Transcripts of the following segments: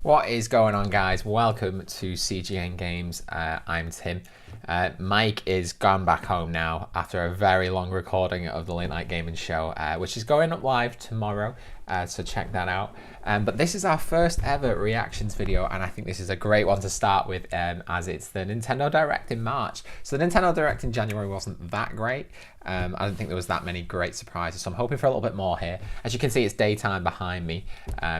What is going on, guys? Welcome to CGNgames. I'm Tim. Mike is gone back home now after a very long recording of the Late Night Gaming Show, which is going up live tomorrow, so check that out. But this is our first ever reactions video, and I think this is a great one to start with, as it's the Nintendo Direct in March. So the Nintendo Direct in January wasn't that great. I don't think there was that many great surprises, so I'm hoping for a little bit more here. As you can see, it's daytime behind me,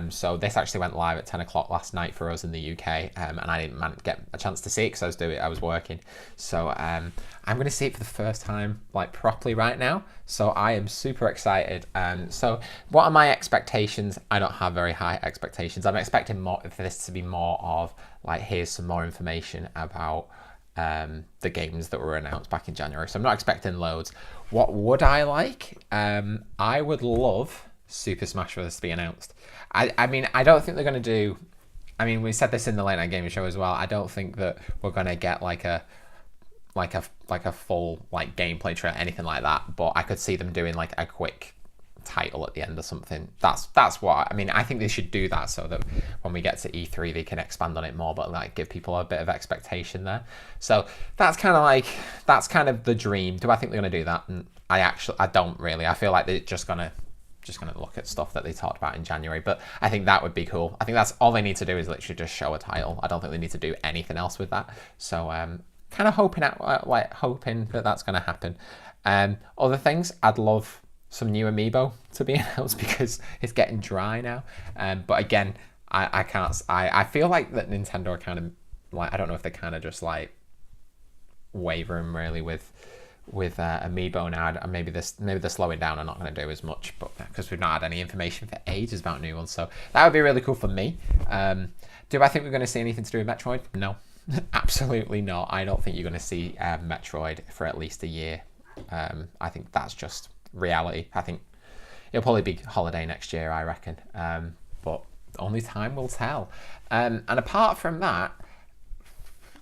so this actually went live at 10 o'clock last night for us in the UK, and I didn't get a chance to see it because I was working. So I'm going to see it for the first time, like, properly right now. So I am super excited. So what are my expectations? I don't have very high expectations. I'm expecting more for this to be more of like, here's some more information about the games that were announced back in January. So I'm not expecting loads. What would I like? I would love Super Smash Bros. To be announced. I mean, I don't think they're going to do... I mean, we said this in the Late Night Gaming Show as well. I don't think that we're going to get like a full like gameplay trailer, anything like that. But I could see them doing like a quick title at the end or something. That's what I mean. I think they should do that so that when we get to E3 they can expand on it more, but like give people a bit of expectation there. So that's kind of the dream. Do I think they're going to do that? And I don't really. I feel like they're just gonna look at stuff that they talked about in January, but I think that would be cool. I think that's all they need to do is literally just show a title. I don't think they need to do anything else with that. So kind of hoping that that's going to happen. Other things, I'd love some new amiibo to be announced because it's getting dry now. But again, I feel like that Nintendo are kind of like, I don't know if they're kind of just like wavering really with amiibo now. And maybe they're slowing down and not going to do as much, but because we've not had any information for ages about new ones. So that would be really cool for me. Do I think we're going to see anything to do with Metroid? No. Absolutely not. I don't think you're going to see Metroid for at least a year. I think that's just reality. I think it'll probably be holiday next year, I reckon. But only time will tell. And apart from that,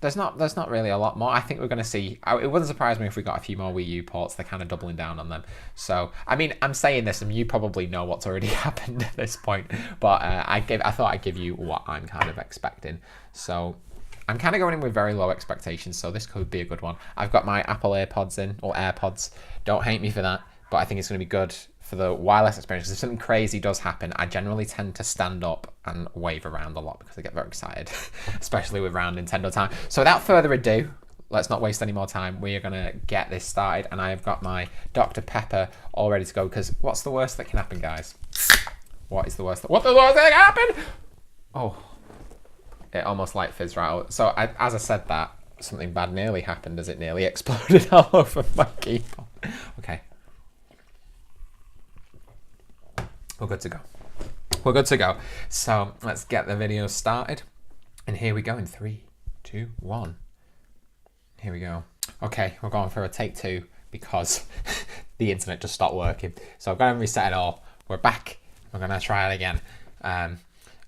there's not really a lot more. I think we're going to see... It wouldn't surprise me if we got a few more Wii U ports. They're kind of doubling down on them. So, I mean, I'm saying this, and you probably know what's already happened at this point. But I thought I'd give you what I'm kind of expecting. So I'm kind of going in with very low expectations, so this could be a good one. I've got my Apple AirPods in, or AirPods. Don't hate me for that, but I think it's going to be good for the wireless experience. If something crazy does happen, I generally tend to stand up and wave around a lot because I get very excited, especially with around Nintendo time. So without further ado, let's not waste any more time. We are going to get this started, and I have got my Dr. Pepper all ready to go, because what's the worst that can happen, guys? What's the worst that can happen? Oh. It almost like fizzed right out. So as I said that, something bad nearly happened as it nearly exploded all over my keyboard. Okay. We're good to go. We're good to go. So let's get the video started. And here we go in 3, 2, 1. Here we go. Okay, we're going for a take 2 because the internet just stopped working. So I'm going to reset it all. We're back. We're going to try it again. And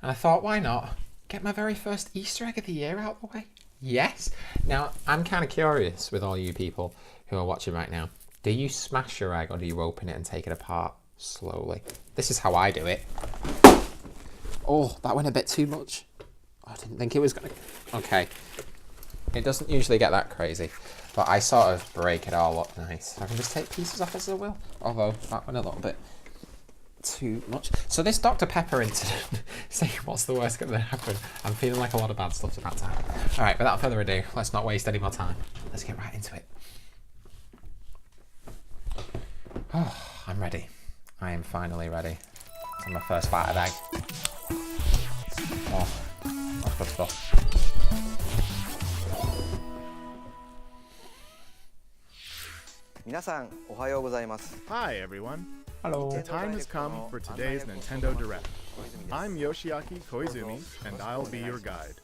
I thought, why not? Get my very first Easter egg of the year out of the way. Yes. Now, I'm kind of curious with all you people who are watching right now. Do you smash your egg or do you open it and take it apart slowly? This is how I do it. Oh, that went a bit too much. I didn't think it was going to... Okay. It doesn't usually get that crazy, but I sort of break it all up nice. I can just take pieces off as I will, although that went a little bit too much. So this Dr. Pepper incident, say what's the worst going to happen? I'm feeling like a lot of bad stuff's about to happen. All right, without further ado, let's not waste any more time. Let's get right into it. Oh, I'm ready. I am finally ready. It's my first bite of egg. Oh, that's good stuff. Hi everyone. Hello. The time has come for today's Nintendo Direct. I'm Yoshiaki Koizumi, and I'll be your guide.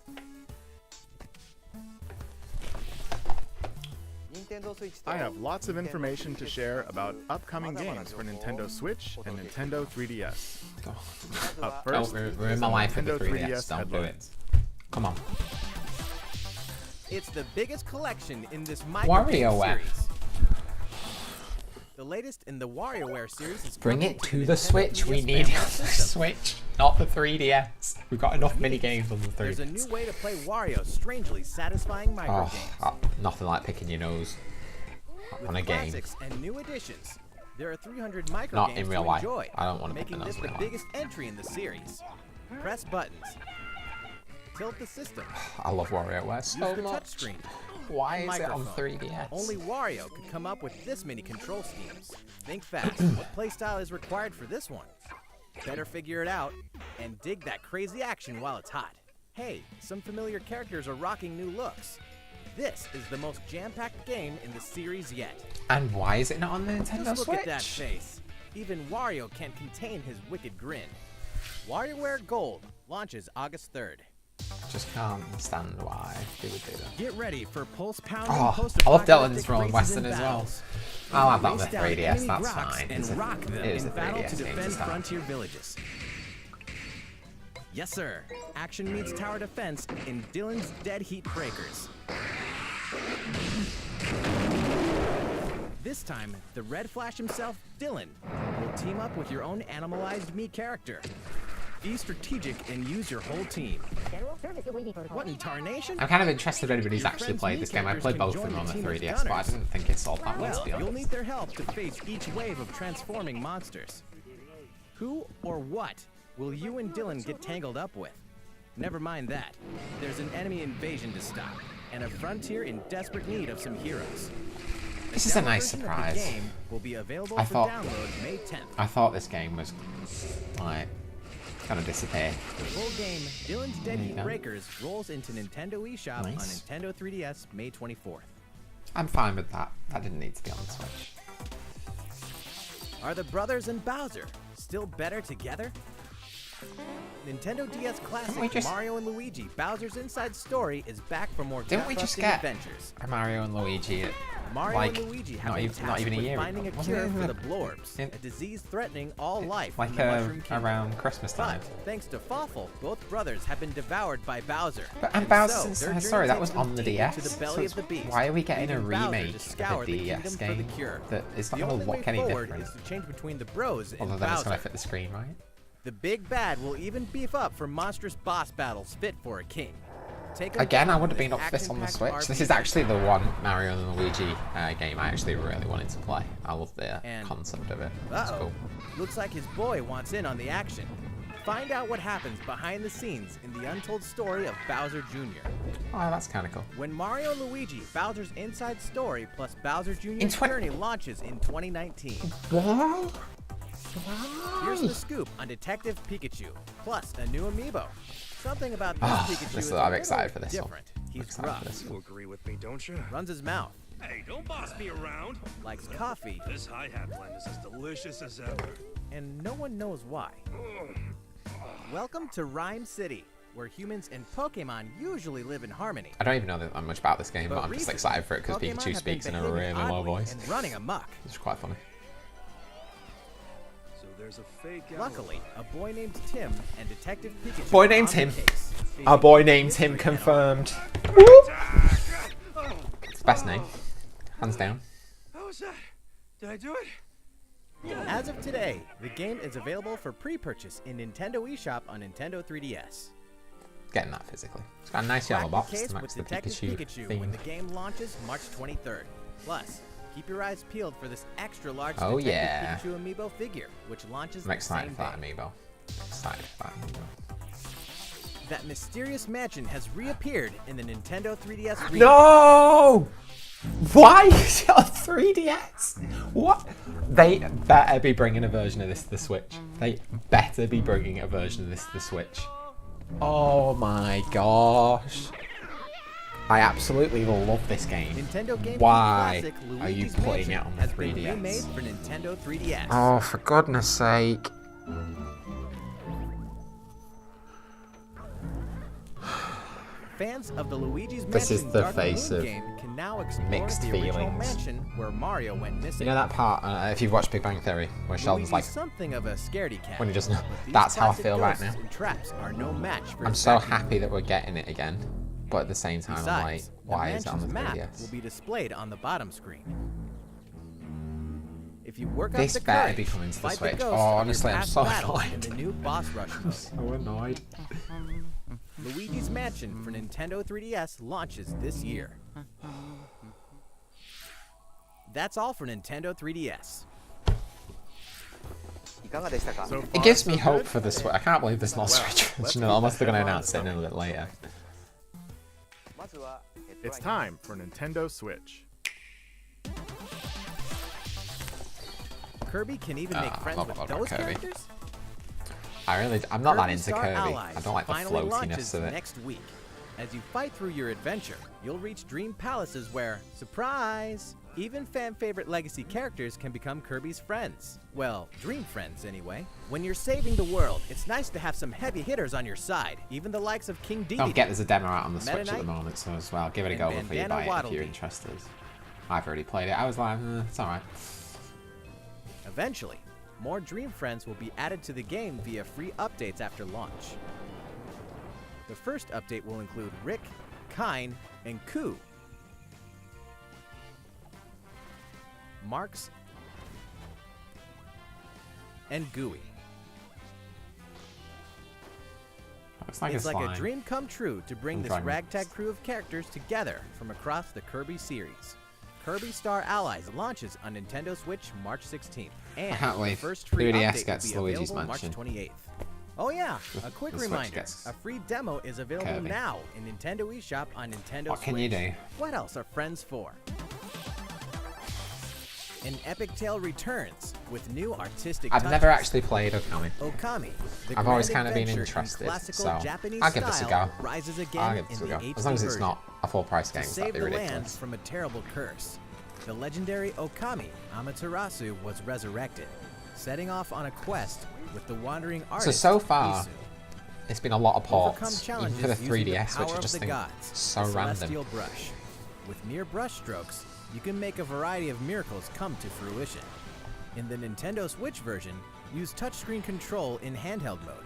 I have lots of information to share about upcoming games for Nintendo Switch and Nintendo 3DS. Up first, ruin my life with the Nintendo 3DS. Don't do it. Come on. It's the biggest collection in this WarioWare series. The latest in the WarioWare series is Bring coming it the to the Nintendo Switch. We 3DS need it family on the system. Switch, not the 3DS. We've got enough mini games on the 3DS. There's a new way to play Wario's strangely satisfying micro games. Nothing like picking your nose With on a game. classics and new additions, there are 300 micro Not games in real to life. enjoy, I don't want to pick making the nose this in the real life. biggest entry in the series. Press buttons. Tilt the system. I love WarioWare so Use the much. touchscreen. Why is it on Microphone. 3DS? Only Wario could come up with this many control schemes. Think fast. What playstyle is required for this one? Better figure it out and dig that crazy action while it's hot. Hey, some familiar characters are rocking new looks. This is the most jam-packed game in the series yet. And why is it not on the Nintendo Just look Switch? at that face. Even Wario can't contain his wicked grin. WarioWare Gold launches August 3rd. Just can't understand why they would do that. Get ready for pulse pounding. Oh, I love Dylan's Rolling Western as well. I'll have that on the 3DS, that's fine. And rock them it is in a battle 3DS to game to defend start. frontier villages. Yes, sir. Action meets tower defense in Dylan's Dead Heat Breakers. This time, the Red Flash himself, Dylan, will team up with your own animalized me character. Be strategic and use your whole team. What in tarnation? I'm kind of interested in anybody's Your actually friends' played me this game. I characters played can both of join them on the the team of 3DS, but I gunners. didn't think it sold that well, to Well, be you'll honest. need their help to face each wave of transforming monsters. Who or what will you and Dylan get tangled up with? Never mind that. There's an enemy invasion to stop, and a frontier in desperate need of some heroes. This is a Demo nice version of surprise. The game will be available I for thought- download May 10th. I thought this game was like kind of disappear. The full game, Dylan's Dead There you Heat go. Breakers, rolls into Nintendo eShop Nice. on Nintendo 3DS May 24th. I'm fine with that. That didn't need to be on the Switch. Are the brothers and Bowser still better together? Nintendo DS Didn't we classic just- Mario and Luigi Bowser's Inside Story is back for more Didn't we just gut-busting get adventures. a Mario and Luigi? Mario Like, and Luigi have not been even, not tasked even a with year finding ago. a Wasn't cure it for in the blorbs, in- a disease threatening all life in like the Mushroom Kingdom. around Christmas time? But thanks to Fawful, both brothers have been devoured by Bowser. And Bowser's so, Inside their Story, journey that was takes on them the deep DS. into the So belly it's- of the beast, why are we getting a leaving Bowser to remake scour of a the DS kingdom for game the cure? that is not The going only to way look any forward different? is to change between the bros and Other than it's going Bowser. to fit the screen, right? The big bad will even beef up for monstrous boss battles fit for a king. Take 'em Again, I down would have with been up for this on the action-packed Switch. This is RPG. actually the one Mario and Luigi game I actually really wanted to play. I love the And- concept of it. It's Uh-oh. cool. Looks like his boy wants in on the action. Find out what happens behind the scenes in the untold story of Bowser Jr. Oh, that's kind of cool. When Mario and Luigi Bowser's Inside Story plus Bowser Jr.'s In twen- Journey launches in 2019. What? Here's the scoop on Detective Pikachu, plus a new amiibo. Something about this Ah, Pikachu this- is I'm a excited little for this one. different. I'm He's excited rough, for this You agree with me, don't you? runs his mouth, Hey, don't boss me around. likes coffee, This hi-hat blend is as delicious as ever. and no one knows why. Welcome to Rhyme City, where humans and Pokemon usually live in harmony. I don't even know that much about this game, but I'm just recently, excited for it because Pokemon Pikachu have been speaks in a behaving really low oddly voice. and running amok. It's quite funny. So there's a fake Luckily, a boy named Tim and Detective Pikachu Boy are named on the Tim. case, Our facing boy a named Tim mystery head-on. confirmed. Oh, It's the best name. Hands down. how was that? Did I do it? As of today, the game is available for pre-purchase in Nintendo eShop on Nintendo 3DS. Getting that physically. It's got a nice yellow Crack box the case to match with the Detective Pikachu Pikachu when theme. the game launches March 23rd. Plus, keep your eyes peeled for this extra-large Oh, Detective yeah. Pikachu amiibo figure, which launches I'm the excited same for that day. amiibo. Excited for that amiibo. That mysterious mansion has reappeared in the Nintendo 3DS remake. No! Why is it on 3DS? What? They better be bringing a version of this to the Switch. They better be bringing a version of this to the Switch. Oh my gosh. I absolutely love this game. Nintendo GameCube Why classic are you Luigi's putting Mansion it on the has been 3DS? remade for Nintendo 3DS. Oh, for goodness sake. Fans of the Luigi's This is Mansion the Dark face Moon of game can now explore mixed the original feelings. mansion where Mario went missing. You know that part, if you've watched Big Bang Theory, where Sheldon's Luigi's like, something of a scaredy cat. when he doesn't know, but these that's how I classic feel right ghosts now. and traps are no match for I'm his so vacuum. happy that we're getting it again, but at the same time, I'm like, Besides, why the is it on the mansion's map 3DS? will be displayed on the bottom screen. If If you work up This the better courage, be coming to the fight Switch. the ghost Oh, of your honestly, I'm past so battles in annoyed. the new boss rush mode. So annoyed. Luigi's Mansion for Nintendo 3DS launches this year. That's all for Nintendo 3DS. So It far, gives me so hope good? for the Switch. I can't believe there's no Well, Switch let's version, keep unless they're the going to headlines announce it a coming. little bit later. It's time for Nintendo Switch. Kirby can even make I friends love with about those Kirby. characters? I'm not that Kirby into Star Kirby. Allies I don't like the finally floatiness launches of it. next week. As you fight through your adventure, you'll reach dream palaces where, surprise, even fan-favorite legacy characters can become Kirby's friends. Well, dream friends anyway. When you're saving the world, it's nice to have some heavy hitters on your side, even the likes of King Dedede. Don't forget there's a demo out on the Meta Switch at the Knight moment, so as well, give it a and go before you Bandana buy it if Waddle you're Dee. interested. I've already played it. I was like, it's alright. Eventually, more Dream Friends will be added to the game via free updates after launch. The first update will include Rick, Kine, and Ku. Marks and Gooey. Looks like It's like slime. a dream come true to bring I'm this trying- ragtag crew of characters together from across the Kirby series. Kirby Star Allies launches on Nintendo Switch March 16th, and can't the wait. first free 3DS update gets will be Luigi's available March Mansion. 28th. Oh yeah, a quick The Switch reminder, gets a free demo is available Kirby. now in Nintendo eShop on Nintendo What Switch. can you do? What else are friends for? An epic tale returns with new artistic I've touches. never actually played Okami. Okami, the I've always grand kind of been adventure in interested, classical so Japanese I'll give this a style go. rises I'll again give this a in go. the HD As long as it's version. not a full price game, To that'd save be the land ridiculous. from a terrible curse, the legendary Okami Amaterasu was resurrected, setting off on a quest with the wandering artist So far, Isu. it's been a lot of Overcome ports, even challenges for the using 3DS, the which power I of just the think gods, so the random. celestial brush. With mere brush strokes, you can make a variety of miracles come to fruition. In the Nintendo Switch version, use touchscreen control in handheld mode,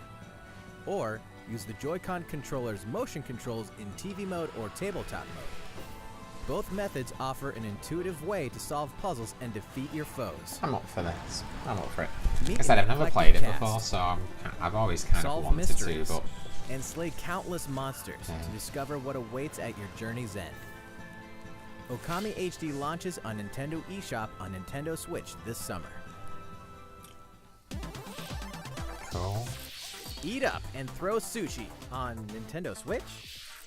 or use the Joy-Con controller's motion controls in TV mode or tabletop mode. Both methods offer an intuitive way to solve puzzles and defeat your foes. I'm up for this. I'm up for it. Meet Like I said, an I've never eclectic played it cast. before, so I've always kind of Solve wanted mysteries to, but and slay countless monsters Yeah. to discover what awaits at your journey's end. Okami HD launches on Nintendo eShop on Nintendo Switch this summer. cool. Eat up and throw sushi on Nintendo Switch?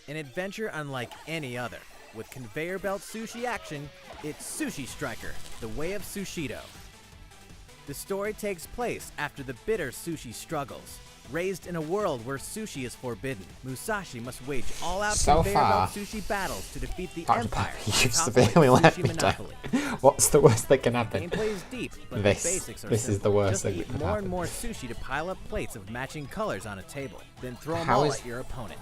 An adventure unlike any other. With conveyor belt sushi action, it's Sushi Striker, The Way of Sushido. The story takes place after the bitter sushi struggles. Raised in a world where sushi is forbidden, Musashi must wage all-out So conveyor far, belt sushi battles to defeat the Dr. Empire. Pepper, you've atop severely the let sushi me down. monopoly. What's the worst that can happen? Gameplay is deep, but This. the basics are This is simple. the worst Just thing eat that could more happen. and more sushi to pile up plates of matching colors on a table. Then throw them How all is- at your opponent.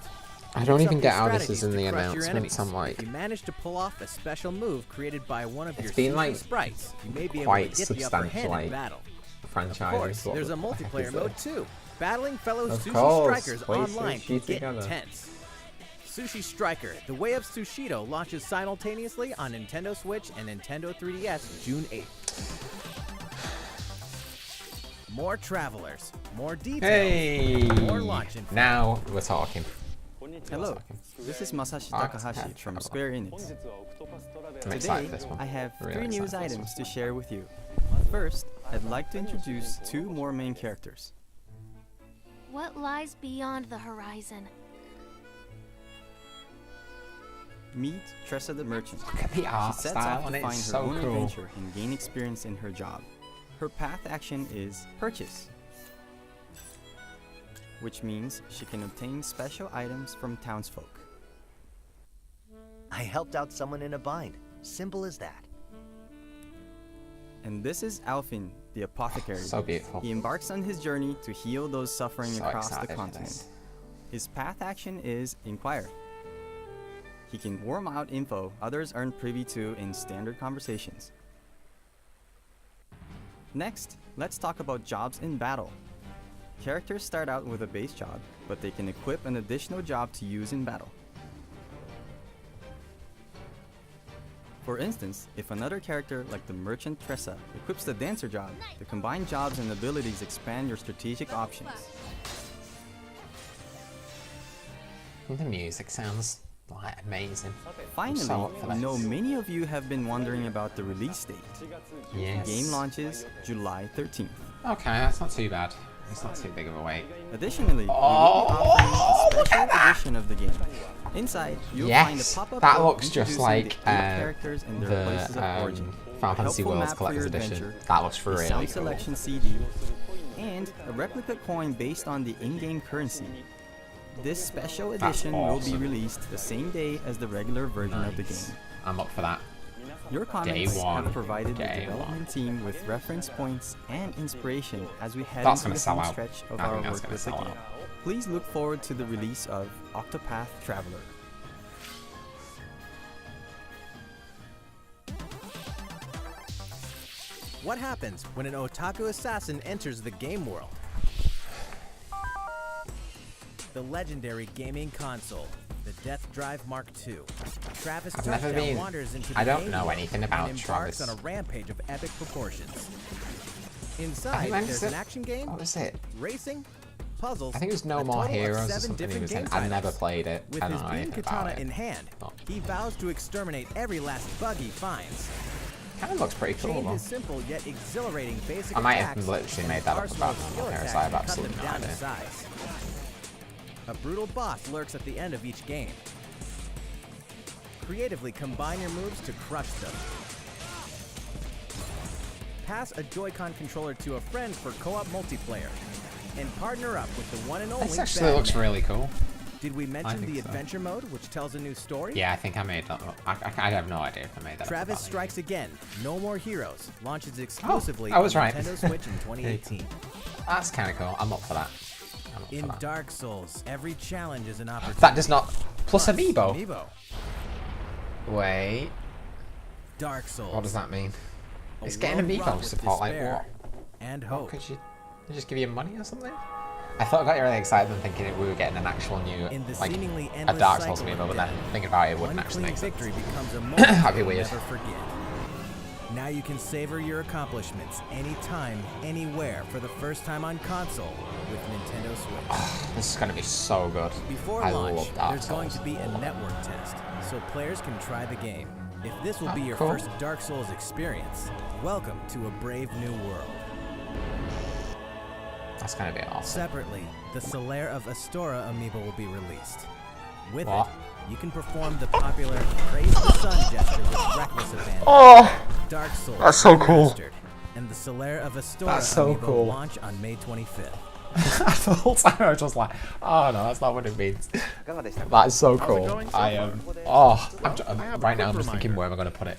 I don't Mix even up get your how this strategies is in to the crush your announcements. enemies. I'm like, If you manage to pull off a special move created by one of your been, sushi like, sprites, you may be able to quite get the upper hand substantial, in like, battle. franchise. Of course, What there's the a heck multiplayer is mode this? too. Battling fellow Of sushi course, strikers play online sushi can get together. intense. Sushi Striker, The Way of Sushido launches simultaneously on Nintendo Switch and Nintendo 3DS June 8th. More travelers, more details, Hey! more launch info. Now we're talking. Hello, this is Masashi Ah, Takahashi from Square Enix. I'm excited Today, for this one. I have Really three news excited for this items to share with you. First, I'd like to introduce two more main characters. What lies beyond the horizon? Meet Tressa the Merchant. Look at the art She sets style off on to it. find It's her so own cool. adventure and gain experience in her job. Her path action is purchase, which means she can obtain special items from townsfolk. I helped out someone in a bind. Simple as that. And this is Alfin, the apothecary. So beautiful. He embarks on his journey to heal those suffering So across excited the for continent. this. His path action is Inquire. He can worm out info others aren't privy to in standard conversations. Next, let's talk about jobs in battle. Characters start out with a base job, but they can equip an additional job to use in battle. For instance, if another character like the merchant Tressa equips the dancer job, the combined jobs and abilities expand your strategic options. The music sounds like amazing. Finally, so up for I know this. many of you have been wondering about the release date. Yes. The game launches July 13th. Okay, that's not too bad. It's not too big of a wait. Additionally, we will be Oh, offering a look special at that! edition of the game. Inside, you'll Yes, find a pop-up that book looks just introducing like the 8 characters and their places of origin, Final a Fantasy helpful Worlds map for Collector's your Edition. adventure, That looks a really sound cool. selection CD, and a replica coin based on the in-game currency. This special edition will be awesome. released the same day as the regular version of the Nice. game. I'm up for that. Your comments one. have provided the Day development team with reference points and inspiration as we head That's into gonna the sell home out. stretch of I our think that's work gonna with the sell game. out. Please look forward to the release of Octopath Traveler. What happens when an otaku assassin enters the game world? The legendary gaming console, the Death Drive Mark II. Travis I've never Touchdown been- wanders into the I don't game know world anything and about embarks Travis. on a rampage of epic proportions. I Inside, think there's that's an it. action game, What was it? racing, puzzles. I think it was No a More total of Heroes or 7 something he different was in. game I never titles. played it. With I his don't know beam anything katana about in it. hand, Oh. he vows to exterminate every last bug he finds. Kind of looks pretty cool Chain though. his simple yet exhilarating basic I might have attacks literally and made his that up arsenal about of No skill More Heroes. attacks I have to cut absolutely them no down to idea. size. A brutal boss lurks at the end of each game. Creatively combine your moves to crush them. Pass a Joy-Con controller to a friend for co-op multiplayer. And partner up with the one and only This actually looks Batman. really cool. Did we mention think the so. adventure mode, which tells a new story? Yeah, I think I made that up. I have no idea if I made that Travis up. Strikes Again, No More Heroes, launches exclusively I was on right. Nintendo Switch in 2018. That's kind of cool. I'm up for that. I'm up for In that. Dark Souls, every challenge is an opportunity. That does not... Plus amiibo. Amiibo. Wait. Dark Souls. What does that mean? A It's getting world wrought amiibo with support. Like despair what? And What hope. could you... They just give you money or something? I thought I got really excited and thinking we were getting an actual new, In the like, seemingly a endless Dark Souls cycle of amiibo, but then death, thinking about it, it One wouldn't actually clean make sense. victory becomes a moment That'd be you'll weird. never forget. Now you can savor your accomplishments anytime, anywhere for the first time on console with Nintendo Switch. This is going to be so good. Before I launch, love Dark there's going Souls. to be a network test, so players can try the game. If this will be your cool. first Dark Souls experience, welcome to a brave new world. That's going to be awesome. Separately, the Solaire of Astora amiibo will be released. With What? it, you can perform the popular Praise the Sun gesture with reckless abandon. Oh! Dark Souls That's so cool. Remastered, and the Solaire of Astora That's so amiibo cool. launch on May 25th. The whole time I was just like, oh no, that's not what it means. That is so How's it cool. going so I far? am. I have a Right now I'm quick just thinking reminder. where am I going to put it?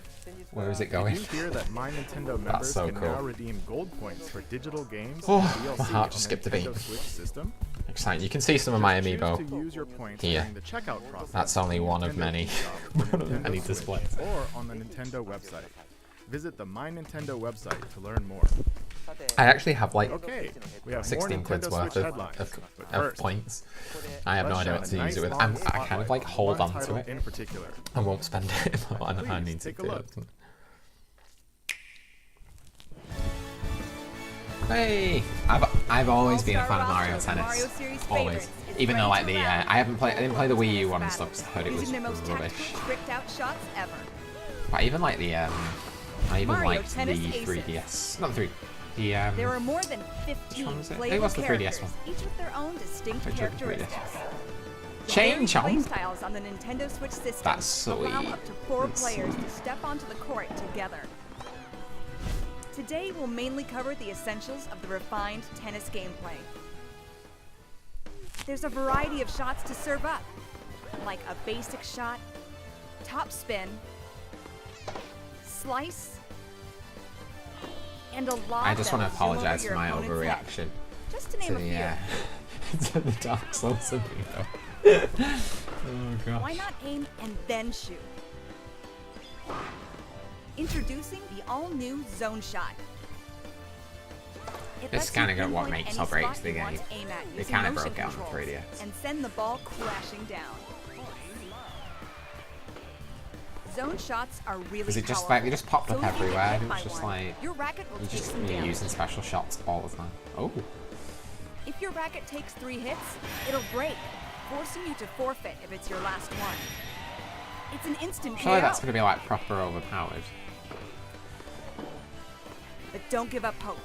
Where is it going? Did you hear that My Nintendo members so can cool. now redeem gold points for digital games Oh, and DLC my heart on just the skipped a Nintendo beat. Switch system? Exciting. You can see some of my Just choose amiibo. to use your points here. during the checkout process That's only on one of Nintendo many. eShop for One of Nintendo many Switch displays. Or on the Nintendo website. Visit the My Nintendo website to learn more. I actually have like Okay, we have 16 more quid's Nintendo worth Switch of, headlines. But of first, points. I have no let's idea shine what a to use nice it with. long I kind of spotlight like on hold one on to title it. in particular. I won't spend it on I Please need to take a do look. it. Hey, I've always been a fan of Mario Tennis. Always. Even though like I didn't play the Wii U one and stuff because I heard it was Using the most rubbish. tactical, tricked out shots ever. But I even like I even Mario liked the Tennis Aces. 3DS. Not the 3. The There are more than 15 one was it? It playable was the 3DS characters, one. each with their own distinct Which was the 3DS? characteristics. Change Varied on. playstyles on the Nintendo Switch system That's allow sweet. up to 4 That's players sweet. to step onto the court together. Today, we'll mainly cover the essentials of the refined tennis gameplay. There's a variety of shots to serve up, like a basic shot, top spin, slice, and a lob I just that want to will zoom over apologize your for my opponent's head. overreaction Just to name to a few. to the Dark Souls amiibo. Oh gosh. Why not aim and then shoot? Introducing the all-new Zone Shot. It This lets kinda you got what pinpoint makes any or breaks spot the you want game. to aim at They using kinda motion broke out on the controls 3DS. and send the ball crashing down. Zone shots are really Because it just powerful. like, they just popped So up if you get everywhere. hit It by was just one, like, your racket will you're take just some damage. using special shots all the time. Oh. If your racket takes 3 hits, it'll break, forcing you to forfeit if it's your last one. It's an instant Surely KO. that's going to be like proper overpowered. But don't give up hope.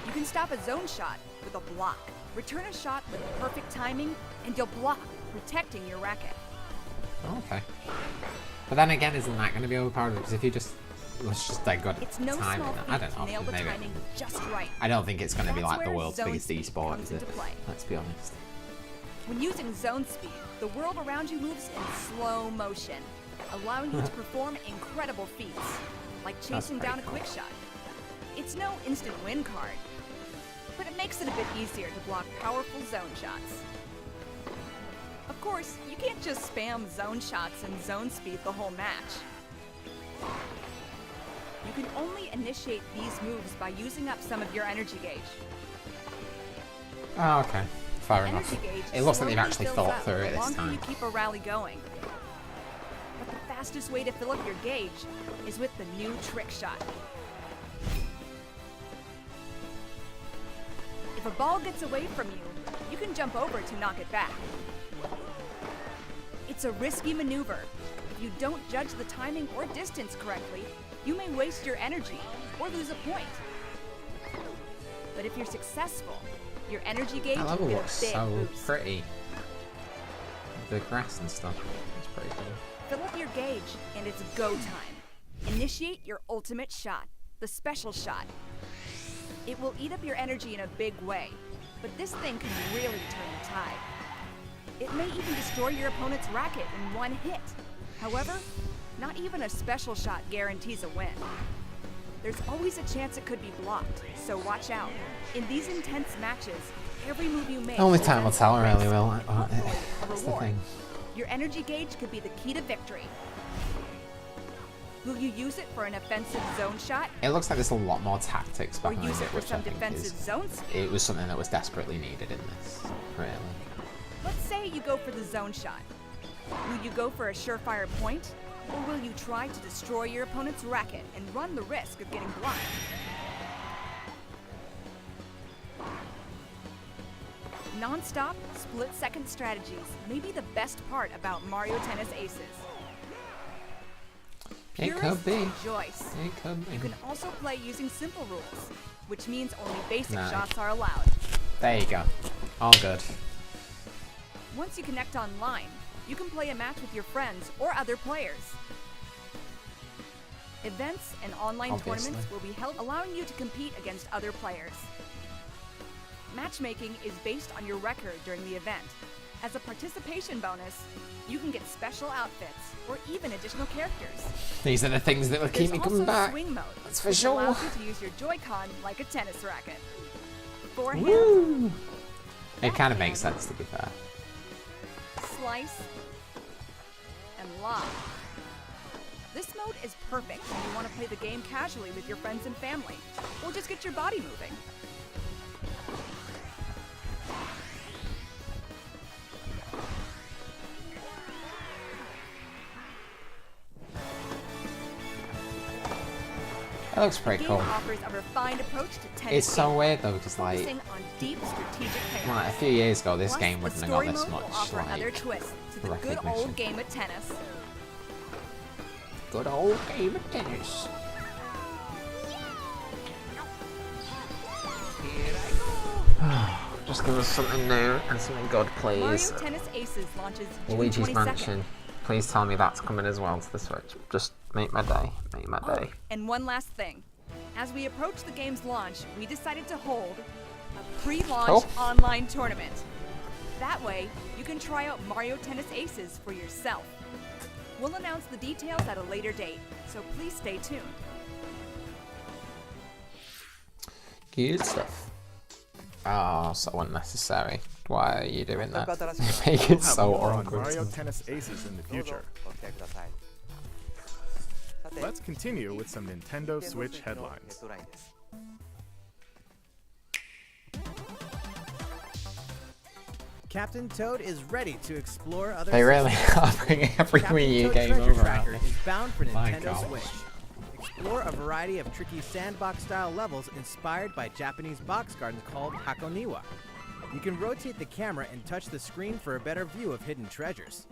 You can stop a zone shot with a block. Return a shot with perfect timing, and you'll block, protecting your racket. Oh, okay. But then again, isn't that going to be overpowered? Because if you just, let's just like good It's no timing. small feat I don't to know. nail the Maybe. timing just right. I don't think it's going to be That's like the where world's zone biggest speed esport, comes is it? into play. Let's be honest. When using zone speed, the world around you moves in slow motion, allowing you to perform incredible feats, like chasing pretty down a cool. quick shot. It's no instant win card, but it makes it a bit easier to block powerful zone shots. Of course, you can't just spam zone shots and zone speed the whole match. You can only initiate these moves by using up some of your energy gauge. Oh, okay. Fair enough. Energy gauge It looks like they've slowly actually fills thought up through the it this longer time. you keep a rally going. But the fastest way to fill up your gauge is with the new trick shot. If a ball gets away from you, you can jump over to knock it back. It's a risky maneuver. If you don't judge the timing or distance correctly, you may waste your energy or lose a point. But if you're successful, your energy gauge That level will get looks a big so boost. pretty. The grass and stuff. It's pretty cool. Fill up your gauge, and it's go time. Initiate your ultimate shot, the special shot. It will eat up your energy in a big way, but this thing can really turn the tide. It may even destroy your opponent's racket in one hit. However, not even a special shot guarantees a win. There's always a chance it could be blocked, so watch out. In these intense matches, every move you make Only time will presents tell, a really, risk, will. and hopefully a That's the reward. thing. Your energy gauge could be the key to victory. Will you use it for an offensive zone shot, It looks like there's a lot more tactics or behind use it it, for which I some think defensive is. zone speed? It was something that was desperately needed in this, really. Let's say you go for the zone shot. Will you go for a surefire point, or will you try to destroy your opponent's racket and run the risk of getting blocked? Non-stop, split-second strategies may be the best part about Mario Tennis Aces. It could Purists be. rejoice. It could be. You can also play using simple rules, which means only basic Nice. shots are allowed. There you go. All good. Once you connect online, you can play a match with your friends or other players. Events and online Obviously. tournaments will be held, allowing you to compete against other players. Matchmaking is based on your record during the event. As a participation bonus, you can get special outfits or even additional characters. These are the things that will keep There's me also coming back. swing mode, That's for which sure. allows you to use your Joy-Con like a tennis racket. Forehand, Woo! It kind of makes sense, to be fair. slice, and lob. This mode is perfect when you want to play the game casually with your friends and family, or just get your body moving. It looks The pretty game cool. offers a refined approach to tennis It's so gameplay, weird though, because like, focusing on deep strategic payoff. a few years ago, this Plus, game the wouldn't have got story this mode will much offer other like twists to the good recognition. old game of tennis. Good old game of tennis. Just give us something new and something good, please. Mario Tennis Aces launches June Luigi's 22nd. Mansion. Please tell me that's coming as well to the Switch. Just make my day. Make my Oh, day. and one last thing. As we approach the game's launch, we decided to hold a pre-launch Cool. online tournament. That way, you can try out Mario Tennis Aces for yourself. We'll announce the details at a later date, so please stay tuned. Good stuff. Oh, so unnecessary. Why are you doing that? You make it We'll have so more on awkward. Mario Tennis Aces in the future. Let's continue with some Nintendo Switch headlines. Captain Toad is ready to explore other They really systems. are bringing every Captain Wii U Toad game Treasure over. Tracker aren't they? is bound for My Nintendo gosh. Switch. Explore a variety of tricky sandbox-style levels inspired by Japanese box gardens called Hakoniwa. You can rotate the camera and touch the screen for a better view of hidden treasures.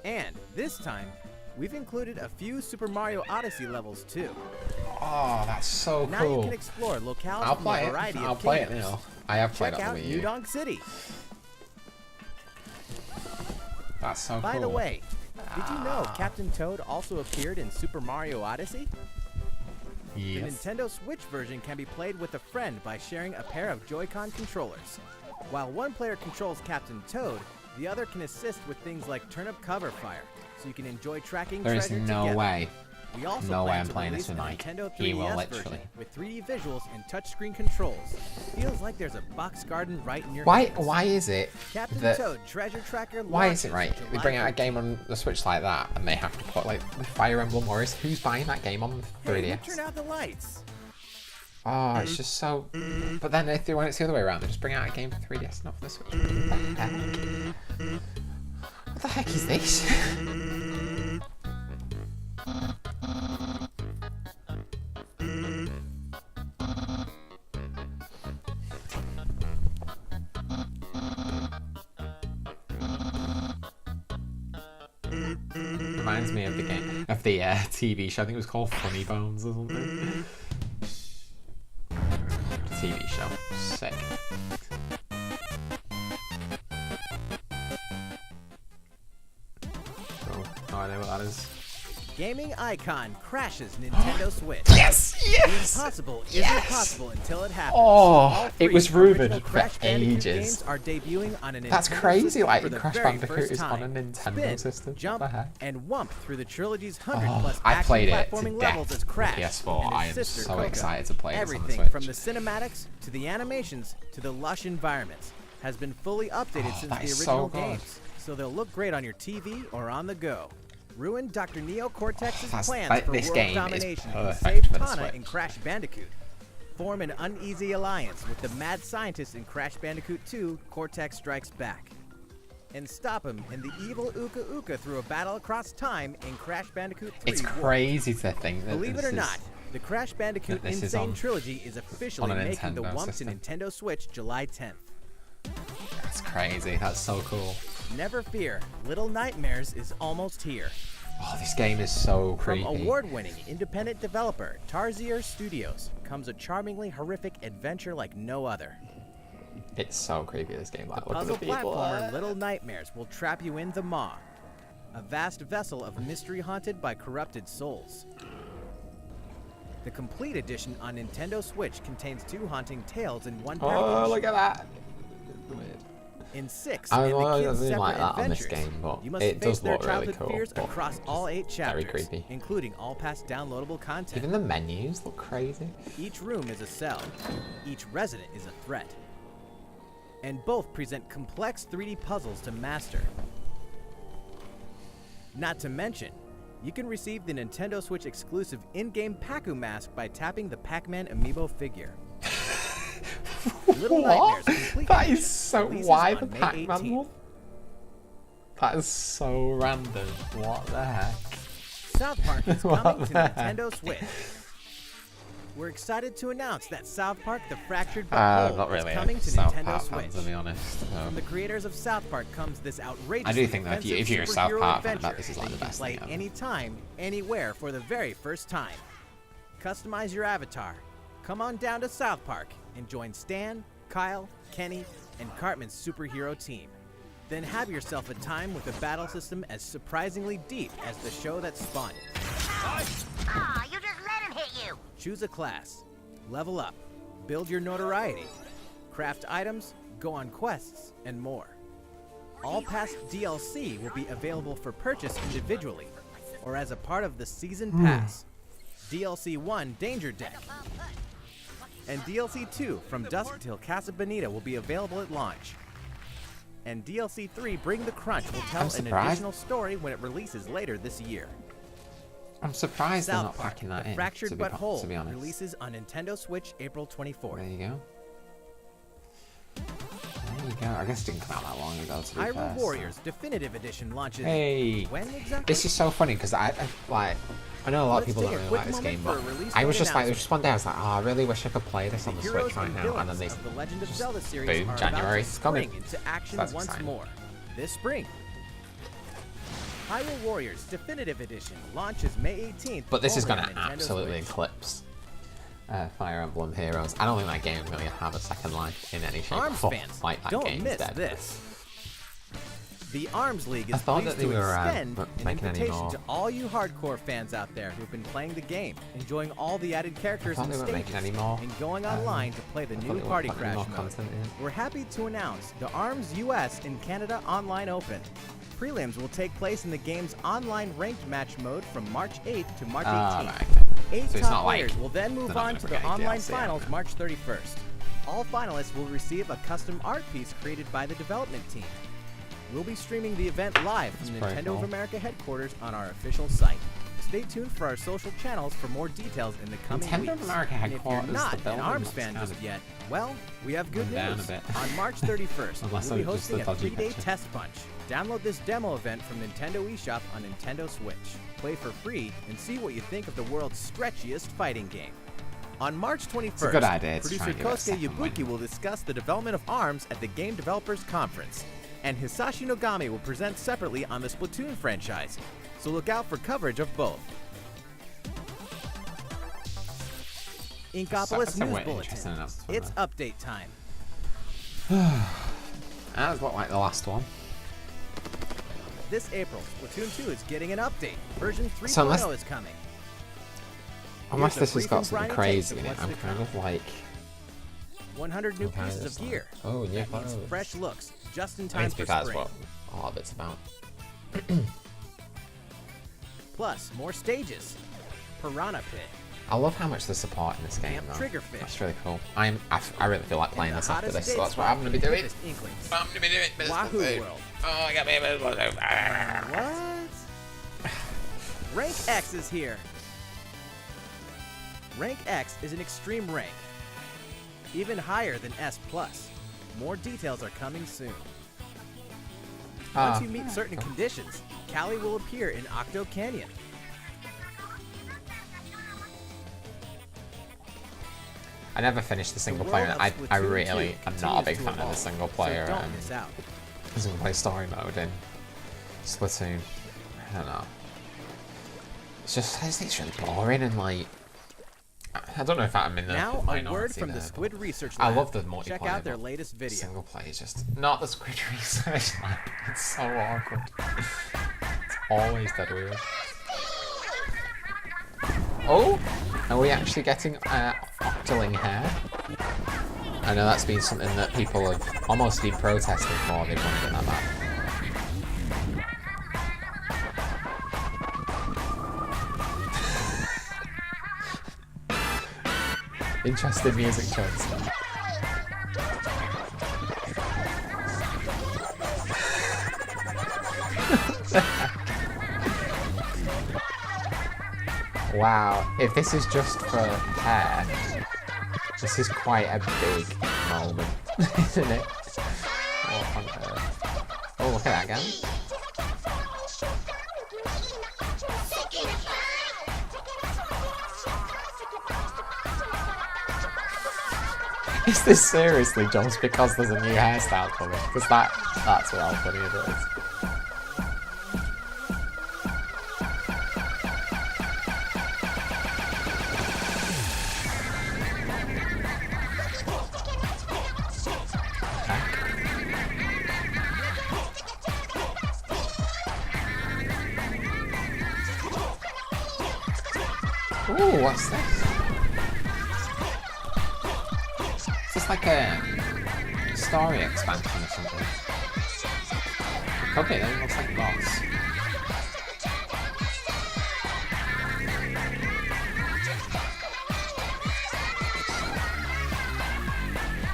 And this time, we've included a few Super Mario Odyssey levels too. Oh, that's so Now cool. you can explore locales I'll from play a it. variety I'll of play it kingdoms. now. I have played Check it on out the Wii New U. Donk City. That's so cool. By the way, did you know Captain Toad also appeared in Super Mario Odyssey? The Yes. Nintendo Switch version can be played with a friend by sharing a pair of Joy-Con controllers. While one player controls Captain Toad, the other can assist with things like turnip cover fire, so you can enjoy tracking There is treasure no together. way. We also No way plan I'm to playing release this with a Mike. Nintendo 3DS He will version literally. with 3D visuals and touchscreen controls. Feels like there's a box garden right in your Why? hands. Why is it Captain that? Toad Treasure Tracker. Why is it launches right? They July bring out a 13th. game on the Switch like that, and they have to put like the Fire Emblem Warriors. Who's buying that game on Hey, 3DS? who turned out the lights? Oh, it's just so. But then if they want it's the other way around, they just bring out a game for 3DS, not for the Switch. What the heck is this? Reminds me of the game of the TV show. I think it was called Funny Bones or something. TV show. Sick. Cool. No idea what that is. Gaming icon crashes Nintendo Switch. Yes! The Yes! impossible isn't Yes! possible until it happens. Oh, All it three was original rumored for Crash Bandicoot ages. games are debuting on a That's Nintendo crazy, system like, for the Crash very Bandicoot first is on a time. Nintendo Spin, system. Jump, What the heck? and wump through the trilogy's 100-plus I action played it to platforming levels death as with Crash PS4. and I his am sister so Coco. excited to play this on the Everything Switch. from the cinematics to the animations to the lush environments has been fully updated since that the is original so good. games, so they'll look great on your TV or on the go. Ruin Dr. Neo Cortex's That's- plans for this world game is domination and perfect save for the Tana Switch. in Crash Bandicoot. Form an uneasy alliance with the mad scientist in Crash Bandicoot 2, Cortex Strikes Back. And stop him in the evil Uka Uka through a battle across time in Crash Bandicoot 3. It's Warped. crazy to think that Believe it this or is- not, the Crash Bandicoot this is Insane on- Trilogy is officially on a making the Nintendo wump system. to Nintendo Switch July 10th. That's crazy. That's so cool. Never fear, Little Nightmares is almost here. Oh, this game is so From creepy. award-winning independent developer Tarsier Studios comes a charmingly horrific adventure like no other. It's so creepy, this game. Like, The look at puzzle the people. platformer Little Nightmares will trap you in the Maw, a vast vessel of mystery haunted by corrupted souls. The complete edition on Nintendo Switch contains 2 haunting tales in one package. Oh, look at that. Weird. In 6, I and the don't kids' really separate like that on this adventures, game, but you must it face does their look really childhood cool, fears but across all 8 very chapters, creepy. including all past downloadable content. Even the menus look crazy. Each room is a cell. Each resident is a threat. And both present complex 3D puzzles to master. Not to mention, you can receive the Nintendo Switch exclusive in-game Pac-Man mask by tapping the Pac-Man amiibo figure. Little What? Nightmares Complete That Edition is so. releases Why on the May Pac-Man 18th. one? That is so random. What the heck? South Park is What coming to the heck? Nintendo Switch. We're excited to announce that South Park: The Fractured But I'm Whole not is really coming a to South Nintendo Park Switch. fan, to be honest. From the creators of South Park comes this outrageous. I do think that if you're a South Park fan, that this is like the best play thing ever. anytime, anywhere for the very first time. Customize your avatar. Come on down to South Park and join Stan, Kyle, Kenny, and Cartman's superhero team. Then have yourself a time with a battle system as surprisingly deep as the show that spawned it. Ah, you just let him hit you. Choose a class, level up, build your notoriety, craft items, go on quests, and more. All past DLC will be available for purchase individually or as a part of the Season Pass. DLC 1 Danger Deck and DLC 2 From Dusk Till Casa Bonita will be available at launch. And DLC 3 Bring the Crunch will tell I'm an surprised. additional story when it releases later this year. I'm surprised they're South not Park: packing that The in. Fractured to be, But Whole to be honest. releases on Nintendo Switch April 24th. There you go. There you go. I guess it didn't come out that long ago, to be fair, Hyrule so- Warriors Definitive Edition launches. Hey. When exactly? This is so funny because I know a lot of people don't really like this game, but I was just like, there was just one day I was like, oh, I really wish I could play this on the Switch right now, and then they the Legend of just Zelda series boom, are January, about to it's coming. spring into action That's once exciting. more. This spring. Hyrule Warriors Definitive Edition launches May 18th. But this is only going on to Nintendo absolutely Switch. eclipse Fire Emblem Heroes. I don't think that game is going to have a second life in any shape or ARMS form. fans, Like, that don't game's miss dead. this. The ARMS League I is thought pleased that they to were, extend an making any invitation more. to all you hardcore fans out there who've been playing the game, enjoying all the added characters thought and they weren't making stages, any more, and going online to play the I thought new they weren't Party putting any Crash more mode. content in. We're happy to announce the ARMS US and Canada Online Open. Prelims will take place in the game's online ranked match mode from March 8th to March 18th. Right. 8 So it's top not like players will then they're move not on gonna to put the any online DLC finals out. March 31st. All finalists will receive a custom art piece created by the development team. We'll be streaming the event live from pretty Nintendo cool. of America headquarters on our official site. Stay tuned for our social channels for more details in the coming Nintendo weeks. of America And if you're headquarters, not the an building ARMS looks fan kind just of yet, well, we have good run down news. a bit. On March 31st, Unless we'll be it was just hosting a a dodgy 3-day picture. test punch. Download this demo event from Nintendo eShop on Nintendo Switch. Play for free and see what you think of the world's stretchiest fighting game. On March 21st, a good idea to try producer and give it a Kosuke second win. Yabuki will discuss the development of ARMS at the Game Developers Conference. And Hisashi Nogami will present separately on the Splatoon franchise. So look out for coverage of both. Inkopolis Some News way Bulletin. interesting enough to It's update time. That's what like the last one. This April, Splatoon 2 is getting an update. Version 3.0 So unless- is coming. Unless a this has brief got and something briny taste crazy of in it, what's I'm to kind come. of like, 100 new Okay, pieces that's of fine. gear. Oh, yeah, That means clothes. fresh looks, just in I time mean, to for be fair, that's spring. what a lot of it's about. Plus, more stages. Piranha Pit. I love how much they're supporting this game, Camp though. Triggerfish. That's really cool. I really feel like playing And the this after hottest this, so date that's what I'm going to be doing. Is Inklings. I'm going to be doing this. Wahoo World. Oh, I got me a What? Rank X is here. Rank X is an extreme rank, even higher than S+. More details are coming soon. Once you meet certain conditions, Callie will appear in Octo Canyon. I never finished the single The player. world of I Splatoon really 2 am not a big continues to fan of the evolve, single so player. don't miss out. Single player story mode in Splatoon. I don't know. I just think it's really boring and like. I don't know if I'm in the Now, a minority word from there, the but Squid Research I Lab. love the multiplayer. Check out their but latest video. Single player is just not the Squid Research Lab. It's so awkward. It's always dead weird. Oh, are we actually getting Octoling hair? I know that's been something that people have almost been protesting for. They want to get that back. Interesting music choice. Wow, if this is just for hair, this is quite a big moment, isn't it? What on earth? Oh, look at that again. Is this seriously just because there's a new hairstyle coming? Because that's well funny it is. Ooh, what's this? Is this like a story expansion or something? Okay, then it looks like a boss.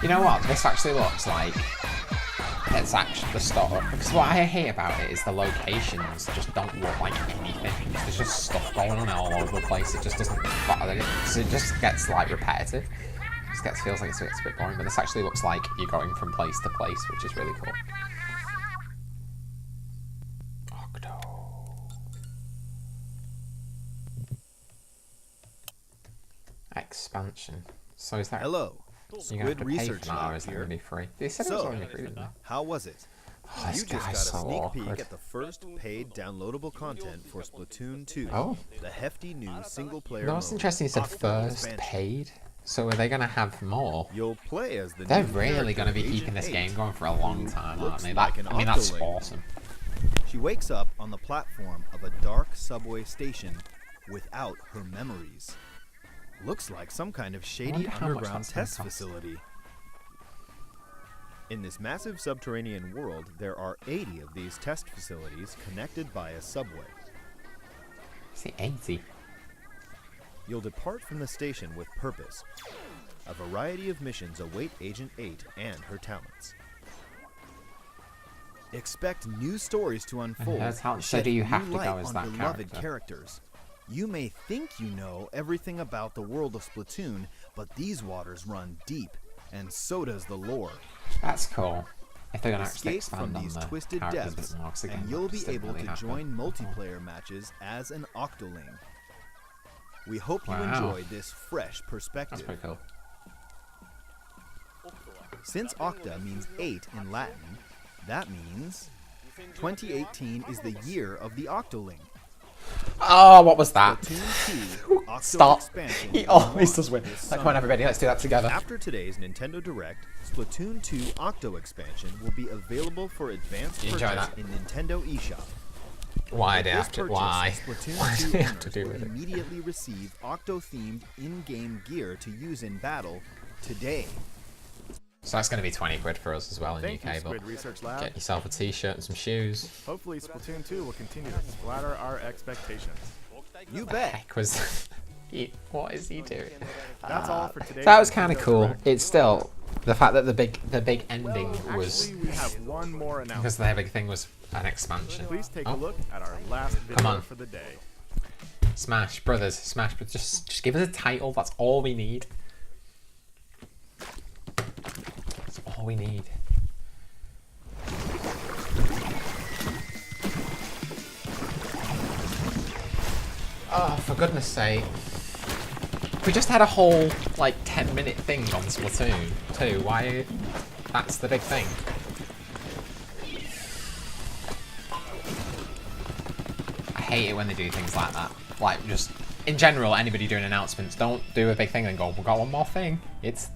You know what? This actually looks like it's actually the story. Because what I hate about it is the locations just don't look like anything. There's just stuff going on all over the place. It just doesn't bother it. So it just gets like repetitive. It feels like it's a bit boring, but this actually looks like you're going from place to place, which is really cool. Octo. Expansion. So is that... Hello. You're going to have to pay Research for that, or Lab is it here. going to be free? They said it was only free, didn't they? How was it? Oh, this You just got a guy's so sneak awkward. peek at the first paid downloadable content for Splatoon 2. Oh. The hefty new single-player No, it's mode, interesting you said Octo first Expansion. paid. So are they going to have more? You'll play as the They're new really character, going to be Agent keeping this 8, game going for a long time, aren't looks they? like an I mean, that's Octoling. awesome. She wakes up on the platform of a dark subway station without her memories. Looks like some kind of shady wonder how much underground that's gonna test cost. facility. In this massive subterranean world, there are 80 of these test facilities connected by a subway. See, 80. You'll depart from the station with purpose. A variety of missions await Agent 8 and her talents. Expect new stories to unfold. her talents. So shed do you new have to light go as on that beloved character? characters. You may think you know everything about the world of Splatoon, but these waters run deep, and so does the lore. That's cool. If they're going to actually Escape from expand on these the twisted characters a depths, bit more, 'cause again, and you'll that be just didn't able really to happen. join multiplayer matches as an Octoling. We hope you Wow. enjoy this fresh That's perspective. pretty cool. Since Octa means 8 in Latin, that means 2018 is the year of the Octoling. Oh, what was that? Splatoon 2 Octo Stop. Expansion He will always launch does win. this Come on, summer. everybody, let's do that together. After today's Nintendo Direct, Splatoon 2 Octo Expansion will be available for advanced You enjoy purchase that? in Nintendo eShop. Why With do they this have to? purchase, Why? Splatoon Why 2 do they have to owners do will with it? immediately receive Octo-themed in-game gear to use in battle today. So that's going to be 20 quid for us as well in Thank you, UK, but Squid Research Lab. get yourself a t-shirt and some shoes. Hopefully, Splatoon 2 will continue to flatter our expectations. You The bet. heck was what is he doing? That's all for today. That was kind of Nintendo cool. Direct. It's still the fact that the big ending was Actually, we have one more because announcement. their big thing was an expansion. Please take Oh, a look at our last Come video on. for the day. Smash Brothers, Smash Brothers. Just give us a title. That's all we need. That's all we need. Oh, for goodness sake. We just had a whole, like, 10-minute thing on Splatoon 2. Why? That's the big thing. I hate it when they do things like that. Like, just, in general, anybody doing announcements, don't do a big thing and go, we've got one more thing. It's...